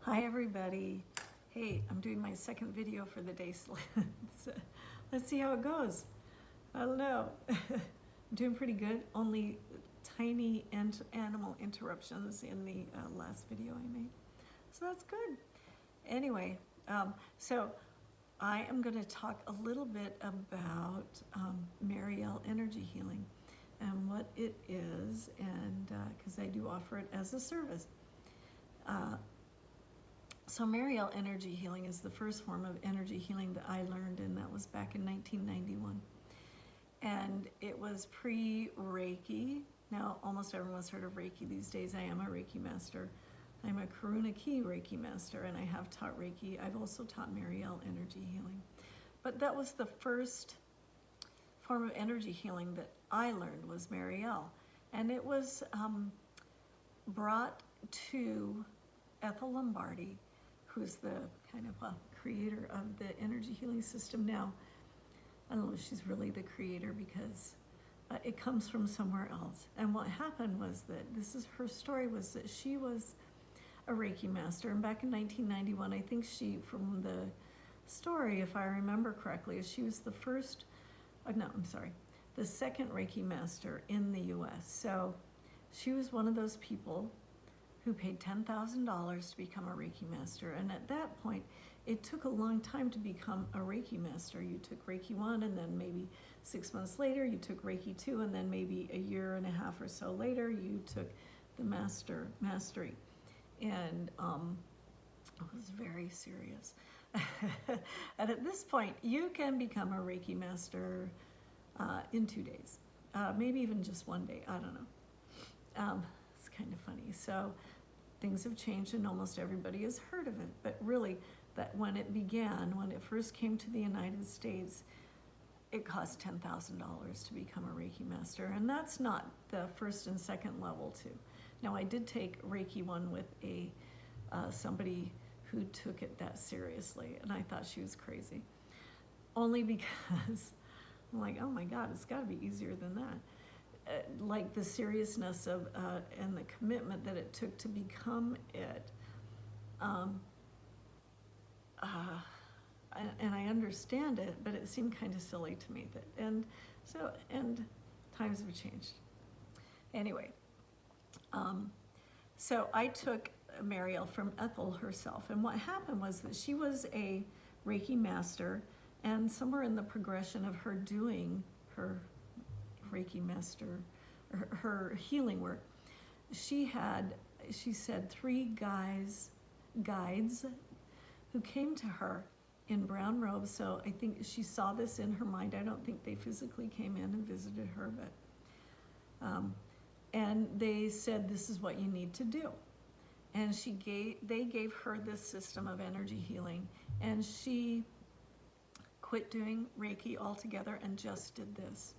Hi everybody. Hey, I'm doing my second video for the day. So let's see how it goes. I don't know. I'm doing pretty good. Only tiny animal interruptions in the last video I made. So that's good. Anyway, so I am going to talk a little bit about MariEL energy healing and what it is, and because I do offer it as a service. So MariEL energy healing is the first form of energy healing that I learned, and that was back in 1991. And it was pre-Reiki. Now, almost everyone's heard of Reiki these days. I am a Reiki master. I'm a Karuna Ki Reiki master, and I have taught Reiki. I've also taught MariEL energy healing. But that was the first form of energy healing that I learned, was MariEL. And it was brought to Ethel Lombardi, who's the kind of creator of the energy healing system now. I don't know if she's really the creator because it comes from somewhere else. And what happened was that her story was that she was a Reiki master. And back in 1991, I think from the story, if I remember correctly, she was the second Reiki master in the US. So she was one of those people who paid $10,000 to become a Reiki master. And at that point, it took a long time to become a Reiki master. You took Reiki 1, and then maybe 6 months later, you took Reiki 2, and then maybe a year and a half or so later, you took the mastery. And it was very serious. And at this point, you can become a Reiki master in 2 days, maybe even just 1 day, I don't know. It's kind of funny. So things have changed and almost everybody has heard of it. But really, that when it first came to the United States, it cost $10,000 to become a Reiki master. And that's not the first and second level too. Now, I did take Reiki 1 with somebody who took it that seriously, and I thought she was crazy. Only because I'm like, oh my God, it's got to be easier than that. Like the seriousness of and the commitment that it took to become it, and I understand it, but it seemed kind of silly to me. And times have changed. Anyway, so I took MariEL from Ethel herself, and what happened was that she was a Reiki master, and somewhere in the progression of her doing her Reiki master, her healing work, she said 3 guides who came to her in brown robes. So I think she saw this in her mind. I don't think they physically came in and visited her, but and they said, this is what you need to do. And they gave her this system of energy healing, and she quit doing Reiki altogether and just did this.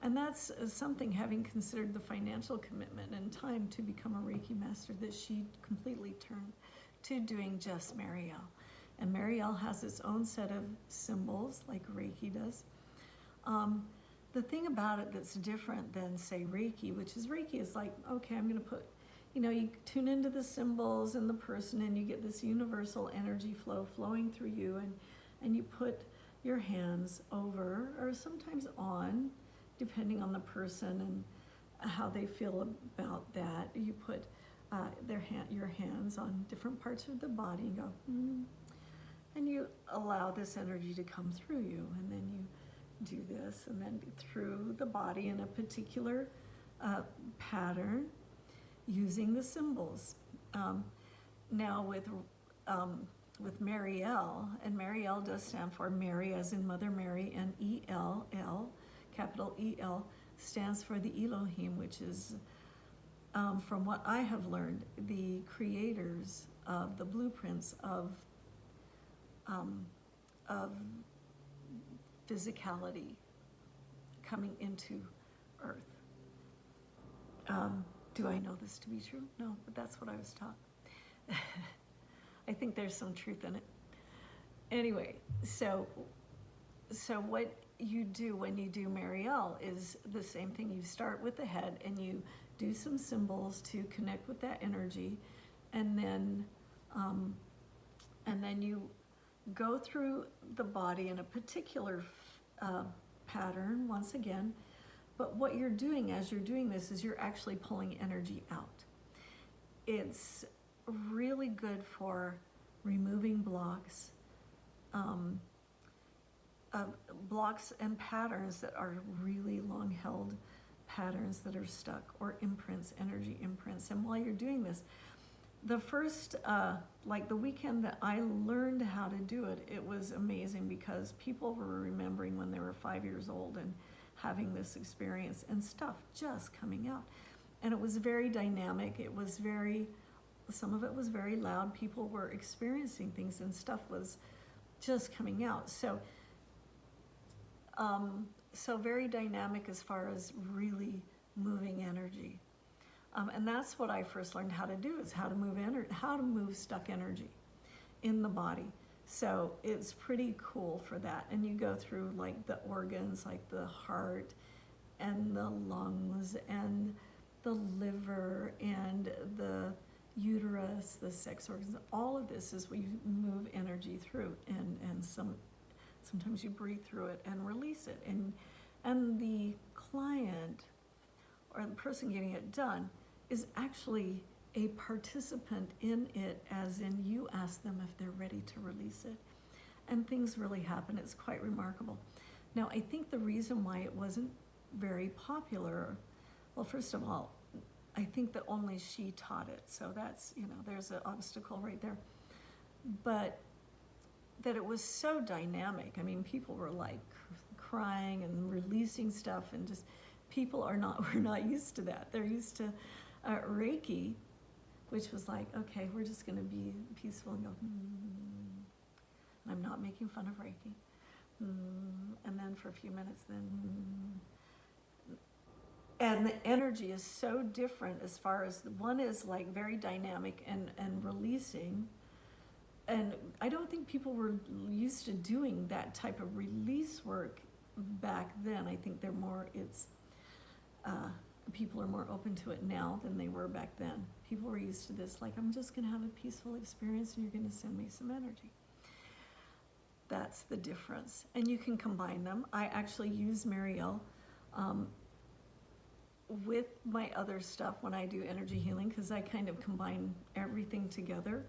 And that's something, having considered the financial commitment and time to become a Reiki master, that she completely turned to doing just MariEL. And MariEL has its own set of symbols, like Reiki does. The thing about it that's different than, say, Reiki, which is like, okay, I'm going to put, you tune into the symbols and the person, and you get this universal energy flow flowing through you, and you put your hands over, or sometimes on, depending on the person and how they feel about that. You put your hands on different parts of the body and go, and you allow this energy to come through you, and then you do this, and then through the body in a particular pattern using the symbols. Now with MariEL, and MariEL does stand for Mary as in Mother Mary, and EL, capital EL, stands for the Elohim, which is, from what I have learned, the creators of the blueprints of physicality coming into Earth. Do I know this to be true? No, but that's what I was taught. I think there's some truth in it. Anyway, so what you do when you do MariEL is the same thing. You start with the head and you do some symbols to connect with that energy, and then And then you go through the body in a particular pattern, once again. But what you're doing as you're doing this is you're actually pulling energy out. It's really good for removing blocks, blocks and patterns that are really long-held patterns that are stuck, or imprints, energy imprints. And while you're doing this, the first, like the weekend that I learned how to do it, it was amazing because people were remembering when they were 5 years old and having this experience and stuff just coming out. And it was very dynamic. It was very, some of it was very loud. People were experiencing things and stuff was just coming out. So, so very dynamic as far as really moving energy. And that's what I first learned how to do, is how to move stuck energy in the body. So it's pretty cool for that. And you go through like the organs, like the heart and the lungs and the liver and the uterus, the sex organs. All of this is where you move energy through, and sometimes you breathe through it and release it. And the client or the person getting it done is actually a participant in it, as in you ask them if they're ready to release it. And things really happen. It's quite remarkable. Now, I think the reason why it wasn't very popular, well, first of all, I think that only she taught it. So that's, there's an obstacle right there. But that it was so dynamic. I mean, people were like crying and releasing stuff, and just people were not used to that. They're used to Reiki, which was like, okay, we're just going to be peaceful and go, and I'm not making fun of Reiki. And then for a few minutes, and the energy is so different, as far as one is like very dynamic and releasing. And I don't think people were used to doing that type of release work back then. I think people are more open to it now than they were back then. People were used to this, like, I'm just gonna have a peaceful experience and you're gonna send me some energy. That's the difference. And you can combine them. I actually use MariEL with my other stuff when I do energy healing, because I kind of combine everything together.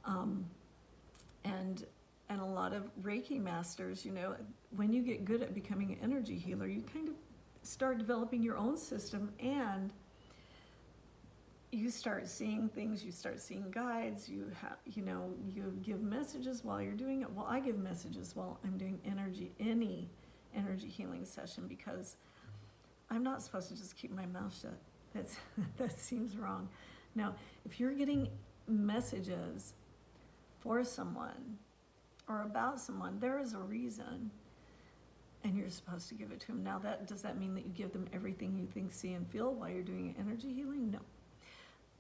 And a lot of Reiki masters, when you get good at becoming an energy healer, you kind of start developing your own system, and you start seeing things, you start seeing guides, you give messages while you're doing it. Well, I give messages while I'm doing any energy healing session, because I'm not supposed to just keep my mouth shut. That seems wrong. Now, if you're getting messages for someone or about someone, there is a reason, and you're supposed to give it to them. Now, does that mean that you give them everything you think, see, and feel while you're doing energy healing? No.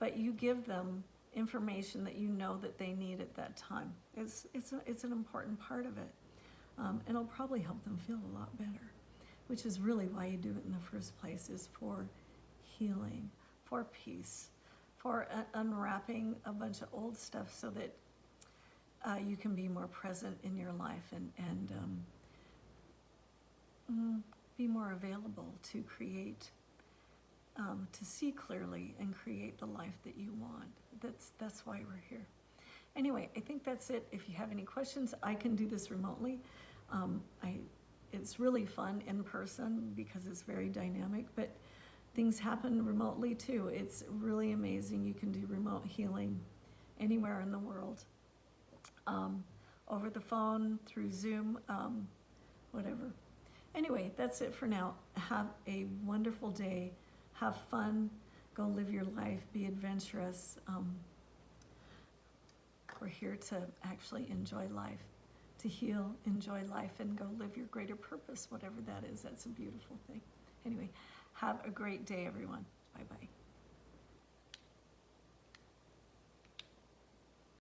But you give them information that you know that they need at that time. It's an important part of it. And it'll probably help them feel a lot better, which is really why you do it in the first place, is for healing, for peace, for unwrapping a bunch of old stuff, so that you can be more present in your life and be more available to create, to see clearly and create the life that you want. That's why we're here. Anyway, I think that's it. If you have any questions, I can do this remotely. It's really fun in person because it's very dynamic, but things happen remotely too. It's really amazing. You can do remote healing anywhere in the world, over the phone, through Zoom, whatever. Anyway, that's it for now. Have a wonderful day. Have fun. Go live your life. Be adventurous. We're here to actually enjoy life, to heal, enjoy life, and go live your greater purpose, whatever that is. That's a beautiful thing. Anyway, have a great day, everyone. Bye-bye.